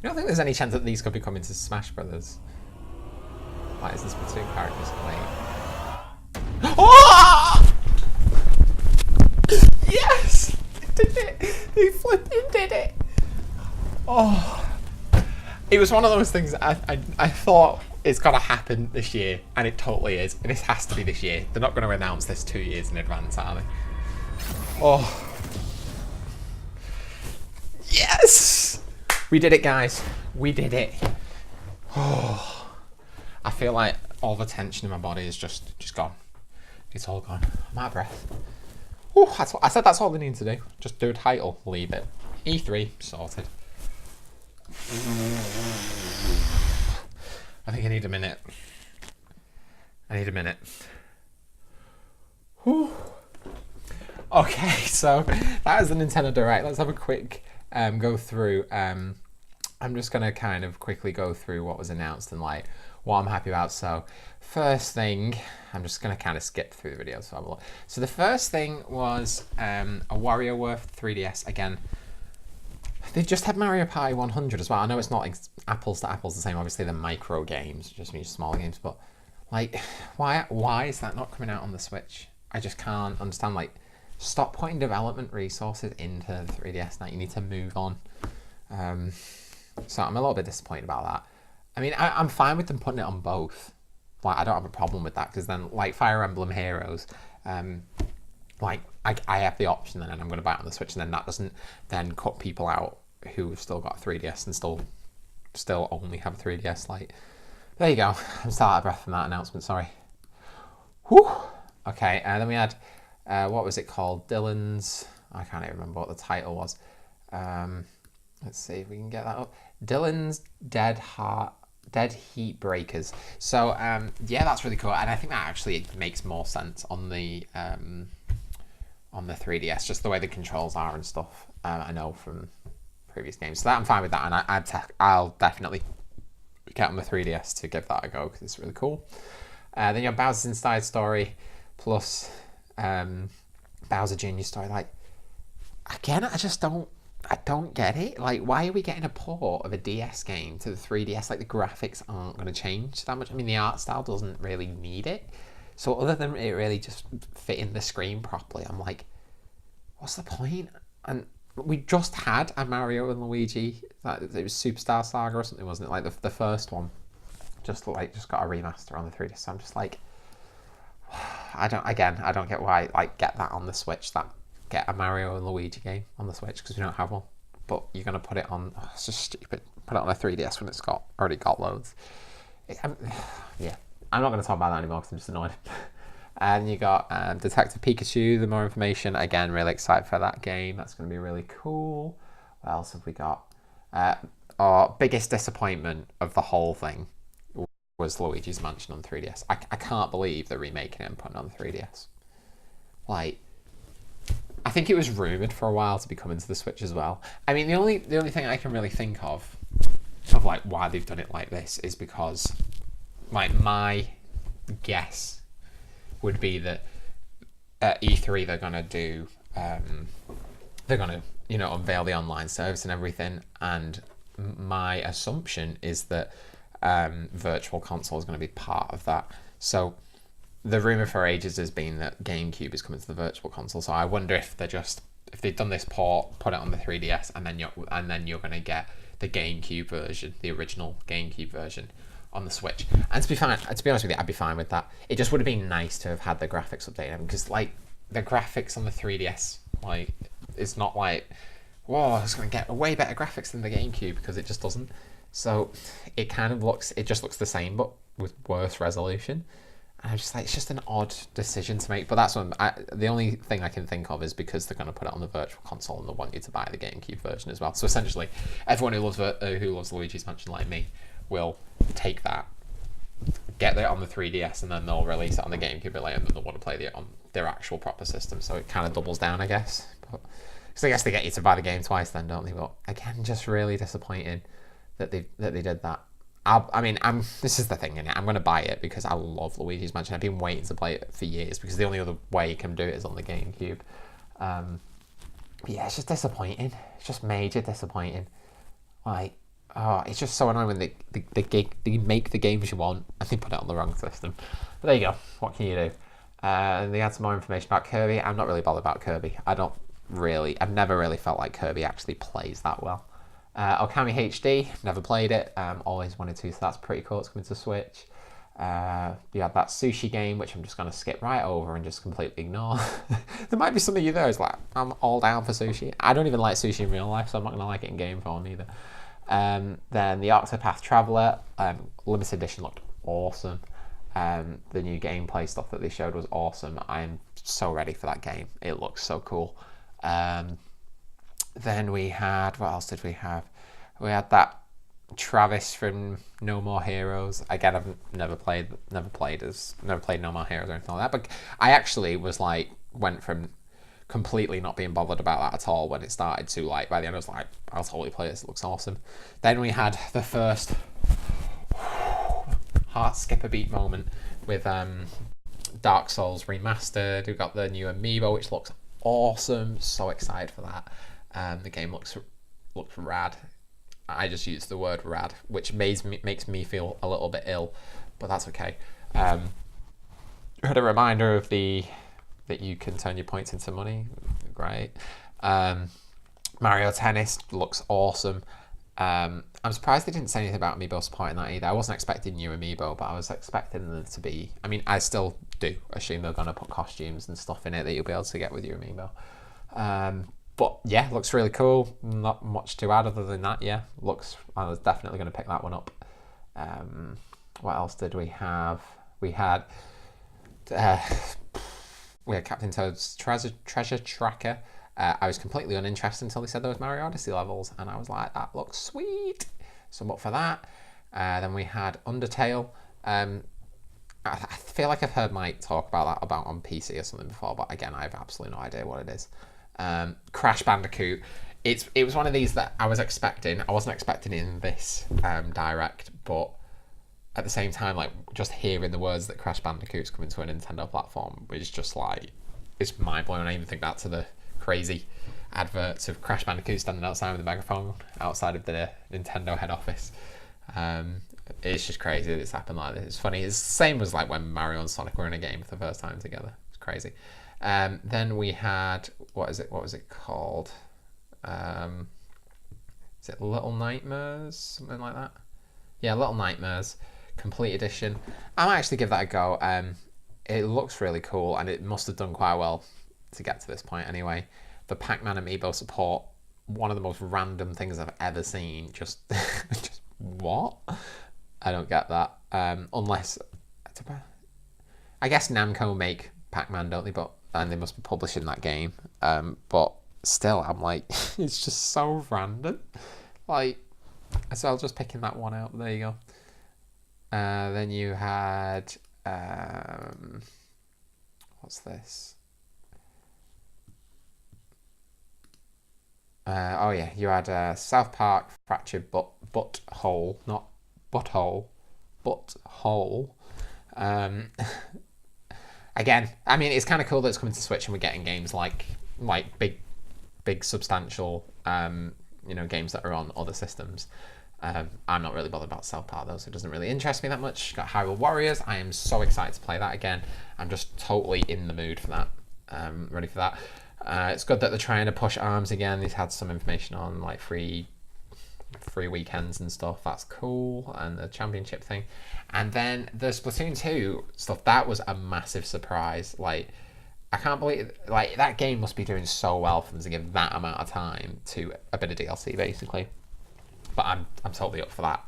You don't think there's any chance that these could be coming to Smash Brothers? Like, is this Splatoon characters? Wait. Oh! Yes! They did it! They flipping did it! Oh. It was one of those things I thought it's got to happen this year, and it totally is. And this has to be this year. They're not going to announce this 2 years in advance, are they? Oh. Yes! We did it, guys. We did it. Oh. I feel like all the tension in my body is just gone. It's all gone. I'm out of breath. Whew, I said that's all they need to do. Just do a title, leave it. E3, sorted. I think I need a minute. I need a minute. Whew. Okay, so that is the Nintendo Direct. Let's have a quick go through. I'm just going to kind of quickly go through what was announced and like what I'm happy about. So first thing, I'm just going to kind of skip through the video. So the first thing was a WarioWare 3DS. Again, they've just had Mario Party 100 as well. I know it's not apples to apples the same. Obviously, they're micro games, just means smaller games. But like, why is that not coming out on the Switch? I just can't understand. Like, stop putting development resources into the 3DS now. You need to move on. So I'm a little bit disappointed about that. I mean, I'm fine with them putting it on both. Like, I don't have a problem with that because then, like Fire Emblem Heroes, like I have the option then, and I'm going to buy it on the Switch, and then that doesn't then cut people out who've still got a 3DS and still only have a 3DS. Like, there you go. I'm still out of breath from that announcement. Sorry. Whew. Okay. Then we had What was it called? Dylan's. I can't even remember what the title was. Let's see if we can get that up. Dylan's Dead Heat Breakers. So yeah, that's really cool, and I think that actually makes more sense on the 3DS, just the way the controls are and stuff. I know from previous games, so that I'm fine with that, and I'll definitely get on the 3DS to give that a go because it's really cool. Then you have Bowser's Inside Story plus Bowser Jr. Story. Like, again, I don't get it. Like, why are we getting a port of a DS game to the 3DS? Like, the graphics aren't going to change that much. I mean, the art style doesn't really need it. So other than it really just fitting the screen properly, I'm like, what's the point? And we just had a Mario and Luigi. It was Superstar Saga or something, wasn't it? Like the first one, just got a remaster on the 3DS. So I'm just like, I don't get why. Like, get that on the Switch. Get a Mario and Luigi game on the Switch because we don't have one. But you're gonna put it on. Oh, it's just stupid. Put it on a 3DS when it's already got loads. Yeah, I'm not gonna talk about that anymore because I'm just annoyed. And you got Detective Pikachu. The more information. Again, really excited for that game. That's gonna be really cool. What else have we got? Our biggest disappointment of the whole thing was Luigi's Mansion on 3DS. I can't believe they're remaking it and putting it on the 3DS. Like, I think it was rumoured for a while to be coming to the Switch as well. I mean, the only thing I can really think of like why they've done it like this is because, like, my guess would be that at E3 they're gonna do they're gonna unveil the online service and everything, and my assumption is that Virtual Console is going to be part of that. So the rumor for ages has been that GameCube is coming to the Virtual Console. So I wonder if they've done this port, put it on the 3DS, and then you're going to get the GameCube version, the original GameCube version, on the Switch. And to be honest with you, I'd be fine with that. It just would have been nice to have had the graphics updated, because like the graphics on the 3DS, like, it's not like, whoa, it's going to get way better graphics than the GameCube, because it just doesn't. So it just looks the same, but with worse resolution. And I'm just like, it's just an odd decision to make. But that's the only thing I can think of is because they're going to put it on the Virtual Console and they want you to buy the GameCube version as well. So essentially, everyone who loves Luigi's Mansion like me will take that, get it on the 3DS, and then they'll release it on the GameCube a bit later, and then they'll want to play it on their actual proper system. So it kind of doubles down, I guess. Because I guess they get you to buy the game twice then, don't they? But again, just really disappointing that they did that. This is the thing, innit? I'm going to buy it because I love Luigi's Mansion. I've been waiting to play it for years because the only other way you can do it is on the GameCube. But yeah, it's just disappointing. It's just major disappointing. Like, it's just so annoying when they make the games you want and they put it on the wrong system. But there you go. What can you do? And they had some more information about Kirby. I'm not really bothered about Kirby. I've never really felt like Kirby actually plays that well. Okami HD, never played it, always wanted to, so that's pretty cool. It's coming to Switch. You had that sushi game, which I'm just going to skip right over and just completely ignore. There might be some of you there who's like, I'm all down for sushi. I don't even like sushi in real life, so I'm not going to like it in game form either. Then the Octopath Traveler, limited edition, looked awesome. The new gameplay stuff that they showed was awesome. I'm so ready for that game. It looks so cool. Then we had, what else did we have? We had that Travis from No More Heroes. Again, I've never played No More Heroes or anything like that. But I actually went from completely not being bothered about that at all when it started to, like, by the end I was like, I'll totally play this. It looks awesome. Then we had the first heart skip a beat moment with Dark Souls Remastered. We've got the new amiibo, which looks awesome. So excited for that. The game looks rad. I just used the word rad, which makes me feel a little bit ill, but that's okay. I had a reminder of that you can turn your points into money. Great. Mario Tennis looks awesome. I'm surprised they didn't say anything about amiibo supporting that either. I wasn't expecting new amiibo, but I was expecting them to be. I mean, I still do assume they're going to put costumes and stuff in it that you'll be able to get with your amiibo. But yeah, looks really cool. Not much to add other than that. Yeah, I was definitely going to pick that one up. What else did we have? We had we had Captain Toad's treasure tracker. I was completely uninterested until they said there was Mario Odyssey levels, and I was like, that looks sweet. So I'm up for that. Then we had Undertale. I feel like I've heard Mike talk about that on PC or something before, but again, I have absolutely no idea what it is. Crash Bandicoot. It was one of these that I was expecting. I wasn't expecting in this direct, but at the same time, like just hearing the words that Crash Bandicoot's coming to a Nintendo platform was just like, it's mind blowing. I even think back to the crazy adverts of Crash Bandicoot standing outside with a megaphone outside of the Nintendo head office. It's just crazy that it's happened like this. It's funny. It's the same as like when Mario and Sonic were in a game for the first time together. It's crazy. Then we had, what was it called? Is it Little Nightmares? Something like that? Yeah, Little Nightmares Complete Edition. I might actually give that a go. It looks really cool, and it must have done quite well to get to this point anyway. The Pac-Man amiibo support, one of the most random things I've ever seen. Just what? I don't get that. Unless, I guess Namco make Pac-Man, don't they? And they must be publishing that game. But still, I'm like, it's just so random. Like, so I was just picking that one out. There you go. Then you had, what's this? Oh yeah, you had South Park Fractured Butthole, not Butthole, Butthole. Again, I mean, it's kind of cool that it's coming to Switch and we're getting games like big substantial, games that are on other systems. I'm not really bothered about South Park though, so it doesn't really interest me that much. Got Hyrule Warriors. I am so excited to play that again. I'm just totally in the mood for that. Ready for that. It's good that they're trying to push ARMS again. They've had some information on like free weekends and stuff. That's cool. And the championship thing. And then the Splatoon 2 stuff, that was a massive surprise. Like, I can't believe, like, that game must be doing so well for them to give that amount of time to a bit of DLC, basically. But I'm totally up for that.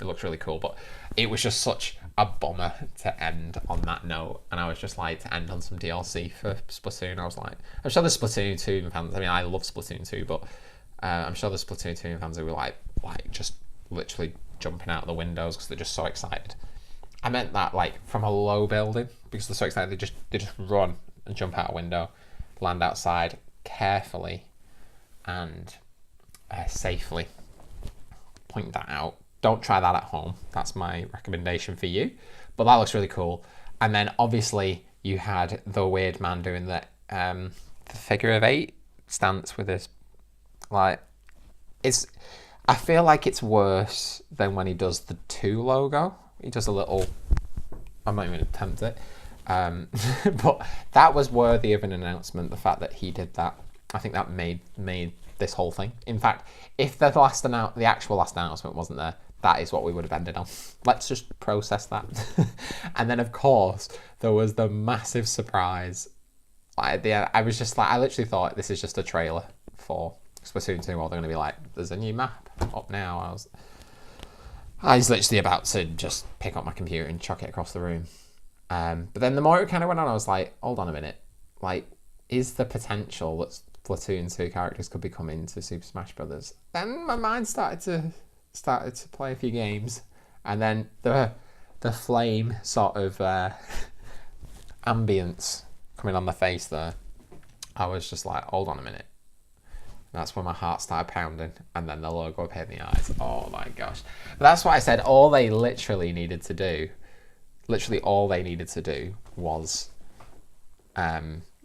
It looks really cool, but it was just such a bummer to end on that note. And I was just like, to end on some DLC for Splatoon, I was like, I'm sure the Splatoon 2 fans, I mean, I love Splatoon 2, but I'm sure the Splatoon 2 fans who were like just literally jumping out of the windows because they're just so excited. I meant that like from a low building, because they're so excited, they just run and jump out a window, land outside carefully and safely. Point that out. Don't try that at home. That's my recommendation for you. But that looks really cool. And then obviously you had the weird man doing the figure of 8 stance with his, like, I feel like it's worse than when he does the 2 logo. He does a little, I'm not even gonna attempt it. But that was worthy of an announcement, the fact that he did that. I think that made this whole thing. In fact, if the actual last announcement wasn't there, that is what we would have ended on. Let's just process that. And then, of course, there was the massive surprise. I was just like, I literally thought this is just a trailer for Splatoon 2, or they're going to be like, there's a new map up now. I was literally about to just pick up my computer and chuck it across the room. But then the more it kind of went on, I was like, hold on a minute. Like, is the potential that Splatoon 2 characters could be coming to Super Smash Brothers? Then my mind started to play a few games, and then the flame sort of ambience coming on the face there. I was just like, hold on a minute. That's when my heart started pounding, and then the logo appeared in the eyes. Oh my gosh! But that's what I said. All they literally needed to do was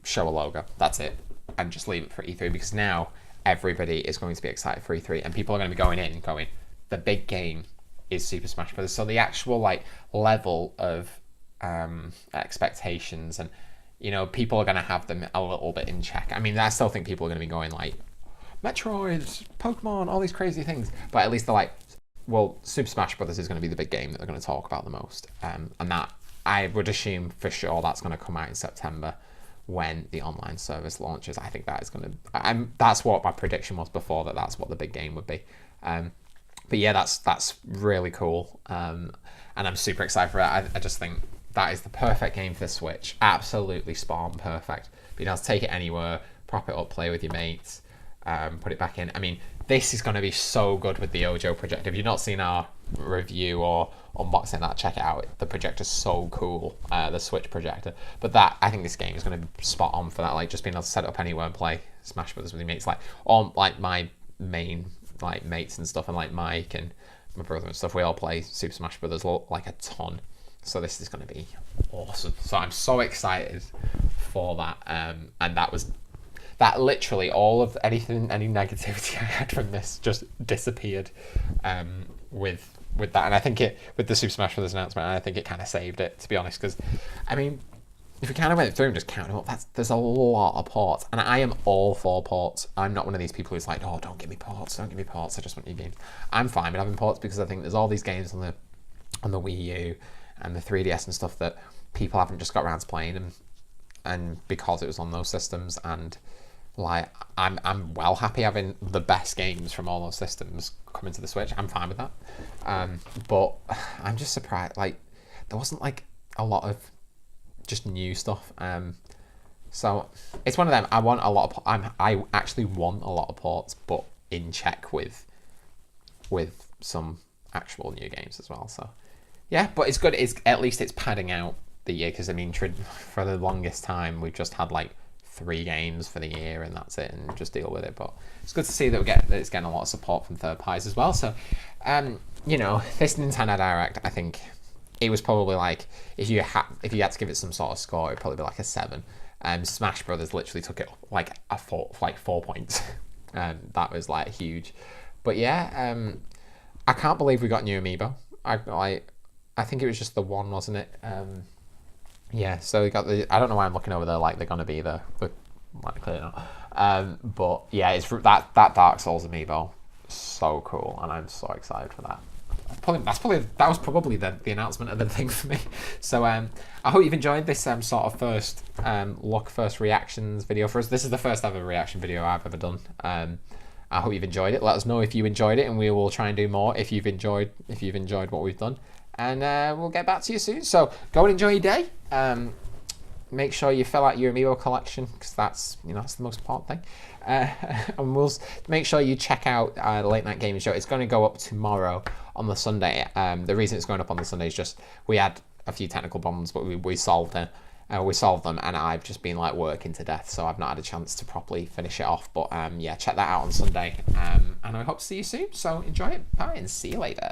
show a logo. That's it. And just leave it for E3, because now everybody is going to be excited for E3 and people are going to be going, the big game is Super Smash Bros. So the actual like level of expectations and, people are going to have them a little bit in check. I mean, I still think people are going to be going like Metroid, Pokemon, all these crazy things, but at least they're like, well, Super Smash Bros. Is going to be the big game that they're going to talk about the most. And that, I would assume for sure that's going to come out in September when the online service launches. I think that is going to, that's what my prediction was before, that's what the big game would be. But yeah, that's really cool. And I'm super excited for it. I just think That is the perfect game for the Switch. Absolutely spot on perfect. Being able to take it anywhere, prop it up, play with your mates, put it back in. I mean, this is going to be so good with the Ojo projector. If you've not seen our review or unboxing that, check it out. The projector's so cool, the Switch projector. But that, I think this game is going to be spot on for that, like just being able to set it up anywhere and play Smash Brothers with your mates. Like on like my main like mates and stuff, and like Mike and my brother and stuff, we all play Super Smash Brothers like a ton. So this is going to be awesome. So I'm so excited for that. And that literally all of any negativity I had from this just disappeared with that. And I think with the Super Smash Bros. Announcement, I think it kind of saved it, to be honest. Because, I mean, if you kind of went through and just counted them up, there's a lot of ports. And I am all for ports. I'm not one of these people who's like, oh, don't give me ports, I just want new games. I'm fine with having ports because I think there's all these games on the Wii U and the 3DS and stuff that people haven't just got around to playing, and because it was on those systems, and like I'm well happy having the best games from all those systems coming to the Switch. I'm fine with that. But I'm just surprised, like there wasn't like a lot of just new stuff. So it's one of them. I actually want a lot of ports, but in check with some actual new games as well. So yeah, but it's good. At least it's padding out the year, because I mean, for the longest time we've just had like 3 games for the year and that's it, and just deal with it. But it's good to see that it's getting a lot of support from third parties as well. So you know, this Nintendo Direct, I think it was probably like, if you had to give it some sort of score, it'd probably be like a 7. Smash Brothers literally took it like 4 points. That was like huge. But yeah, I can't believe we got new amiibo. I think it was just the one, wasn't it? Yeah, so we got I don't know why I'm looking over there like they're gonna be there, but like clearly not. But yeah, it's that Dark Souls amiibo, so cool, and I'm so excited for that. That was probably the announcement of the thing for me. So I hope you've enjoyed this sort of first reactions video for us. This is the first ever reaction video I've ever done. I hope you've enjoyed it. Let us know if you enjoyed it, and we will try and do more if you've enjoyed what we've done. And we'll get back to you soon. So go and enjoy your day. Make sure you fill out your amiibo collection, because that's the most important thing. And we'll make sure you check out the Late Night Gaming Show. It's going to go up tomorrow on the Sunday. The reason it's going up on the Sunday is just we had a few technical problems, but we solved them. We solved them, and I've just been like working to death, so I've not had a chance to properly finish it off. But yeah, check that out on Sunday. And I hope to see you soon. So enjoy it. Bye, and see you later.